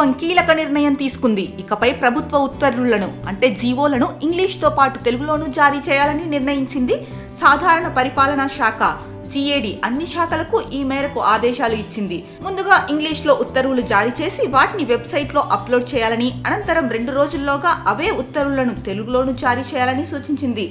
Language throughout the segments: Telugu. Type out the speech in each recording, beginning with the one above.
ప్రభుత్వం కీలక నిర్ణయం తీసుకుంది. ఇకపై ప్రభుత్వ ఉత్తర్వులను అంటే జీవోలను ఇంగ్లీష్తో పాటు తెలుగులోనూ జారీ చేయాలని నిర్ణయించింది సాధారణ పరిపాలనా శాఖ GAD. అన్ని శాఖలకు ఈ మేరకు ఆదేశాలు ఇచ్చింది. ముందుగా ఇంగ్లీష్లో ఉత్తర్వులు జారీ చేసి వాటిని వెబ్సైట్లో అప్లోడ్ చేయాలని, అనంతరం 2 రోజుల్లోగా అవే ఉత్తర్వులను తెలుగులోనూ జారీ చేయాలని సూచించింది.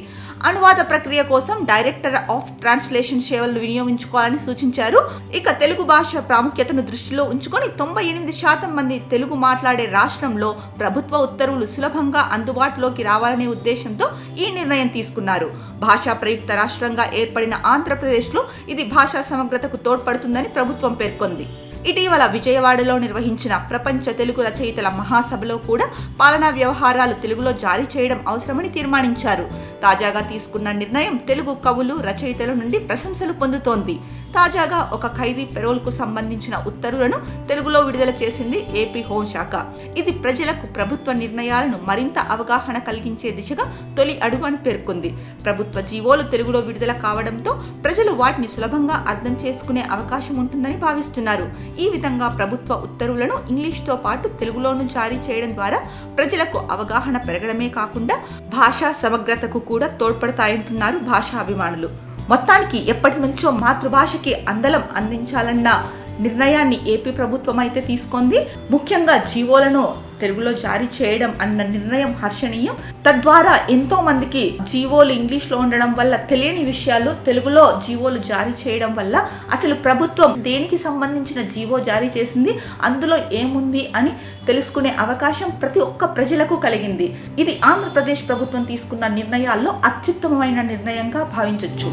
అనువాద ప్రక్రియ కోసం డైరెక్టర్ ఆఫ్ ట్రాన్స్లేషన్ సేవలను వినియోగించుకోవాలని సూచించారు. ఇక తెలుగు భాష ప్రాముఖ్యతను దృష్టిలో ఉంచుకొని 98% మంది తెలుగు మాట్లాడే రాష్ట్రంలో ప్రభుత్వ ఉత్తర్వులు సులభంగా అందుబాటులోకి రావాలనే ఉద్దేశంతో ఈ నిర్ణయం తీసుకున్నారు. భాషా ప్రయుక్త రాష్ట్రంగా ఏర్పడిన ఆంధ్రప్రదేశ్లో ఇది భాషా సమగ్రతకు తోడ్పడుతుందని ప్రభుత్వం పేర్కొంది. ఇటీవల విజయవాడలో నిర్వహించిన ప్రపంచ తెలుగు రచయితల మహాసభలో కూడా పాలనా వ్యవహారాలు తెలుగులో జారీ చేయడం అవసరమని తీర్మానించారు. తాజాగా తీసుకున్న నిర్ణయం తెలుగు కవులు, రచయితల నుండి ప్రశంసలు పొందుతోంది. తాజాగా ఒక ఖైదీ పెరోల్కు సంబంధించిన ఉత్తర్వులను తెలుగులో విడుదల చేసింది ఏపీ హోంశాఖ. ఇది ప్రజలకు ప్రభుత్వ నిర్ణయాలను మరింత అవగాహన కలిగించే దిశగా తొలి అడుగు అని పేర్కొంది. ప్రభుత్వ జీవోలు తెలుగులో విడుదల కావడంతో ప్రజలు వాటిని సులభంగా అర్థం చేసుకునే అవకాశం ఉంటుందని భావిస్తున్నారు. ఈ విధంగా ప్రభుత్వ ఉత్తర్వులను ఇంగ్లీష్తో పాటు తెలుగులోనూ జారీ చేయడం ద్వారా ప్రజలకు అవగాహన పెరగడమే కాకుండా భాషా సమగ్రతకు కూడా తోడ్పడతాయంటున్నారు భాషాభిమానులు. మొత్తానికి ఎప్పటి నుంచో మాతృభాషకి అందలం అందించాలన్న నిర్ణయాన్ని ఏపీ ప్రభుత్వం అయితే తీసుకుంది. ముఖ్యంగా జీవోలను తెలుగులో జారీ చేయడం అన్న నిర్ణయం హర్షణీయం. తద్వారా ఎంతో మందికి జీవోలు ఇంగ్లీష్లో ఉండడం వల్ల తెలియని విషయాలు తెలుగులో జీవోలు జారీ చేయడం వల్ల అసలు ప్రభుత్వం దేనికి సంబంధించిన జీవో జారీ చేసింది, అందులో ఏముంది అని తెలుసుకునే అవకాశం ప్రతి ఒక్క ప్రజలకు కలిగింది. ఇది ఆంధ్రప్రదేశ్ ప్రభుత్వం తీసుకున్న నిర్ణయాల్లో అత్యుత్తమమైన నిర్ణయంగా భావించవచ్చు.